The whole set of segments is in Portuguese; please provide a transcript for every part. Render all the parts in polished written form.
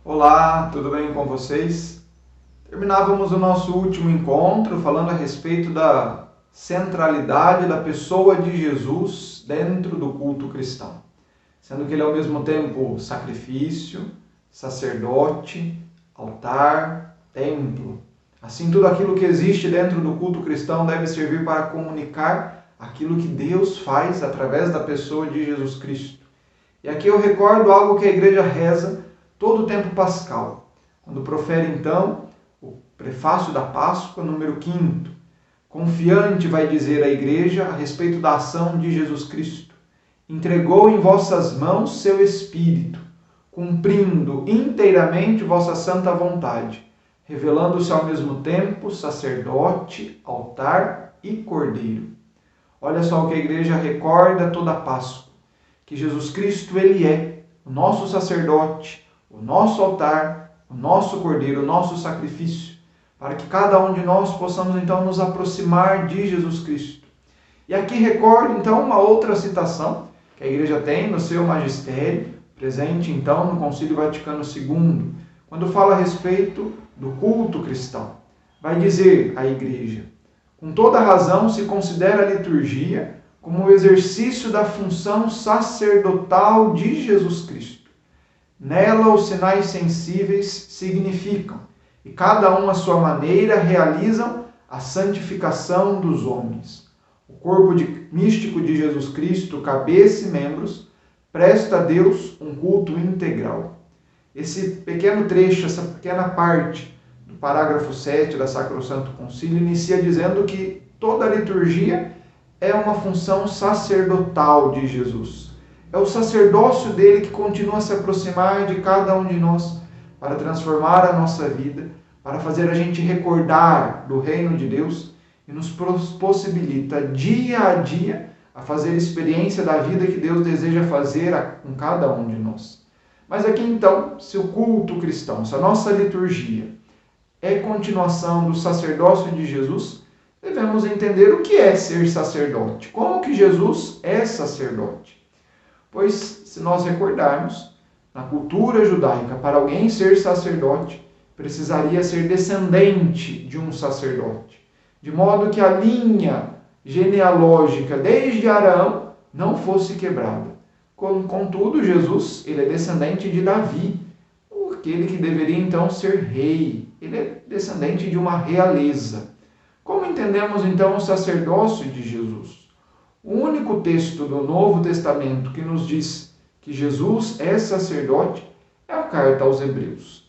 Olá, tudo bem com vocês? Terminávamos o nosso último encontro falando a respeito da centralidade da pessoa de Jesus dentro do culto cristão, sendo que ele é ao mesmo tempo sacrifício, sacerdote, altar, templo. Assim, tudo aquilo que existe dentro do culto cristão deve servir para comunicar aquilo que Deus faz através da pessoa de Jesus Cristo. E aqui eu recordo algo que a igreja reza todo o tempo pascal, quando profere então o prefácio da Páscoa, número 5º. Confiante vai dizer a igreja a respeito da ação de Jesus Cristo. Entregou em vossas mãos seu Espírito, cumprindo inteiramente vossa santa vontade, revelando-se ao mesmo tempo sacerdote, altar e cordeiro. Olha só o que a igreja recorda toda a Páscoa, que Jesus Cristo, ele é o nosso sacerdote, o nosso altar, o nosso cordeiro, o nosso sacrifício, para que cada um de nós possamos então nos aproximar de Jesus Cristo. E aqui recordo então uma outra citação que a igreja tem no seu magistério, presente então no Concílio Vaticano II, quando fala a respeito do culto cristão. Vai dizer a igreja: com toda razão se considera a liturgia como o exercício da função sacerdotal de Jesus Cristo. Nela os sinais sensíveis significam, e cada um à sua maneira realizam a santificação dos homens. O corpo místico de Jesus Cristo, cabeça e membros, presta a Deus um culto integral. Esse pequeno trecho, essa pequena parte do parágrafo 7 da Sacrosanto Concílio inicia dizendo que toda a liturgia é uma função sacerdotal de Jesus. É o sacerdócio dele que continua a se aproximar de cada um de nós para transformar a nossa vida, para fazer a gente recordar do reino de Deus e nos possibilita dia a dia a fazer experiência da vida que Deus deseja fazer com cada um de nós. Mas aqui então, se o culto cristão, se a nossa liturgia é continuação do sacerdócio de Jesus, devemos entender o que é ser sacerdote. Como que Jesus é sacerdote? Pois, se nós recordarmos, na cultura judaica, para alguém ser sacerdote, precisaria ser descendente de um sacerdote. De modo que a linha genealógica desde Arão não fosse quebrada. Contudo, Jesus, ele é descendente de Davi, aquele que deveria então ser rei. Ele é descendente de uma realeza. Como entendemos então o sacerdócio de Jesus? O único texto do Novo Testamento que nos diz que Jesus é sacerdote é a carta aos Hebreus.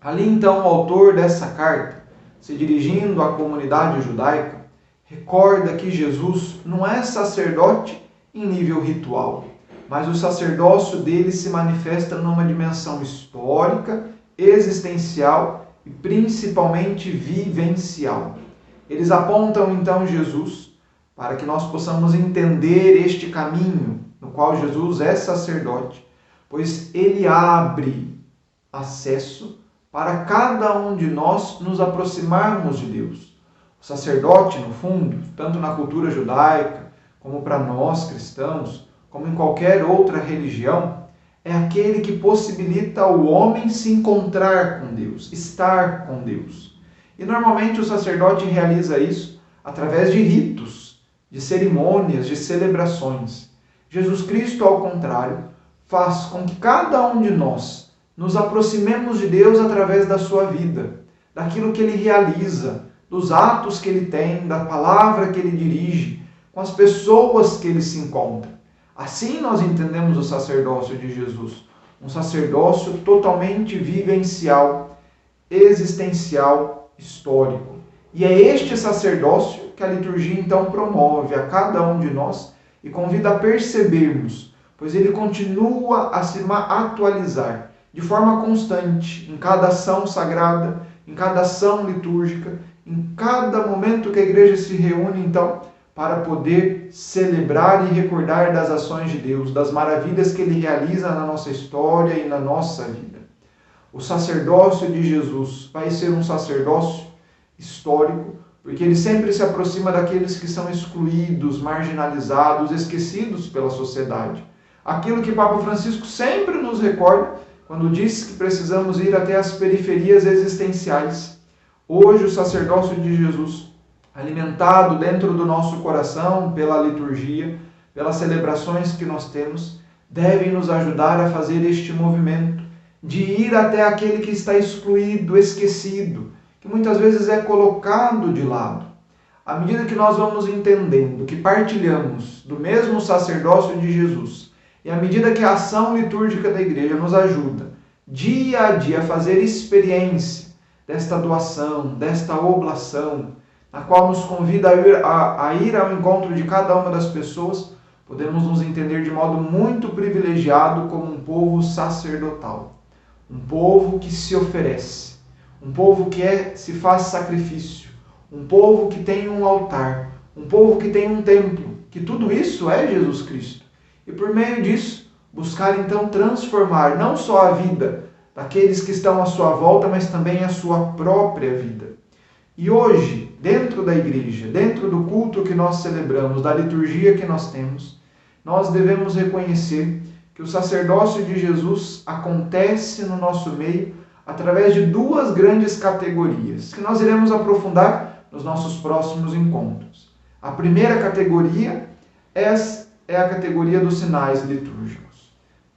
Ali então o autor dessa carta, se dirigindo à comunidade judaica, recorda que Jesus não é sacerdote em nível ritual, mas o sacerdócio dele se manifesta numa dimensão histórica, existencial e principalmente vivencial. Eles apontam então Jesus para que nós possamos entender este caminho no qual Jesus é sacerdote, pois ele abre acesso para cada um de nós nos aproximarmos de Deus. O sacerdote, no fundo, tanto na cultura judaica como para nós cristãos, como em qualquer outra religião, é aquele que possibilita ao homem se encontrar com Deus, estar com Deus. E normalmente o sacerdote realiza isso através de ritos, de cerimônias, de celebrações. Jesus Cristo, ao contrário, faz com que cada um de nós nos aproximemos de Deus através da sua vida, daquilo que ele realiza, dos atos que ele tem, da palavra que ele dirige, com as pessoas que ele se encontra. Assim nós entendemos o sacerdócio de Jesus, um sacerdócio totalmente vivencial, existencial, histórico. E é este sacerdócio que a liturgia então promove a cada um de nós e convida a percebermos, pois ele continua a se atualizar de forma constante em cada ação sagrada, em cada ação litúrgica, em cada momento que a igreja se reúne então para poder celebrar e recordar das ações de Deus, das maravilhas que ele realiza na nossa história e na nossa vida. O sacerdócio de Jesus vai ser um sacerdócio histórico, porque ele sempre se aproxima daqueles que são excluídos, marginalizados, esquecidos pela sociedade. Aquilo que Papa Francisco sempre nos recorda quando diz que precisamos ir até as periferias existenciais. Hoje, o sacerdócio de Jesus, alimentado dentro do nosso coração pela liturgia, pelas celebrações que nós temos, deve nos ajudar a fazer este movimento de ir até aquele que está excluído, esquecido, que muitas vezes é colocado de lado. À medida que nós vamos entendendo que partilhamos do mesmo sacerdócio de Jesus, e à medida que a ação litúrgica da igreja nos ajuda dia a dia a fazer experiência desta doação, desta oblação, na qual nos convida a ir ao encontro de cada uma das pessoas, podemos nos entender de modo muito privilegiado como um povo sacerdotal, um povo que se oferece, um povo que se faz sacrifício, um povo que tem um altar, um povo que tem um templo, que tudo isso é Jesus Cristo. E por meio disso, buscar então transformar não só a vida daqueles que estão à sua volta, mas também a sua própria vida. E hoje, dentro da igreja, dentro do culto que nós celebramos, da liturgia que nós temos, nós devemos reconhecer que o sacerdócio de Jesus acontece no nosso meio através de duas grandes categorias, que nós iremos aprofundar nos nossos próximos encontros. A primeira categoria é a categoria dos sinais litúrgicos.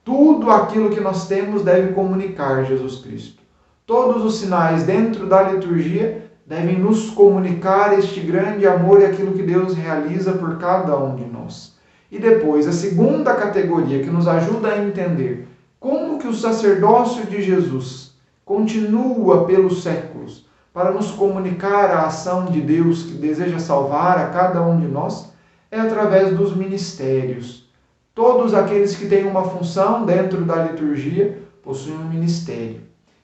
Tudo aquilo que nós temos deve comunicar Jesus Cristo. Todos os sinais dentro da liturgia devem nos comunicar este grande amor e aquilo que Deus realiza por cada um de nós. E depois, a segunda categoria que nos ajuda a entender como que o sacerdócio de Jesus continua pelos séculos para nos comunicar a ação de Deus que deseja salvar a cada um de nós, é através dos ministérios. Todos aqueles que têm uma função dentro da liturgia possuem um ministério.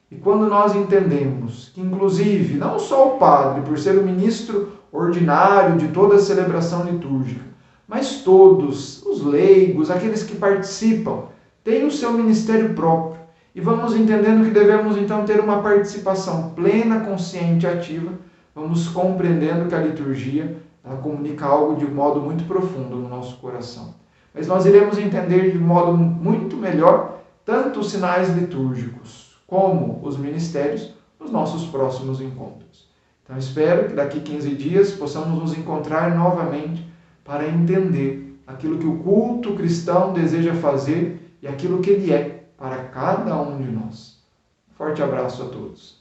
E quando nós entendemos que, inclusive, não só o padre, por ser o ministro ordinário de toda a celebração litúrgica, mas todos os leigos, aqueles que participam, têm o seu ministério próprio. E vamos entendendo que devemos então ter uma participação plena, consciente e ativa, vamos compreendendo que a liturgia ela comunica algo de modo muito profundo no nosso coração. Mas nós iremos entender de modo muito melhor tanto os sinais litúrgicos como os ministérios nos nossos próximos encontros. Então espero que daqui 15 dias possamos nos encontrar novamente para entender aquilo que o culto cristão deseja fazer e aquilo que ele é para cada um de nós. Forte abraço a todos.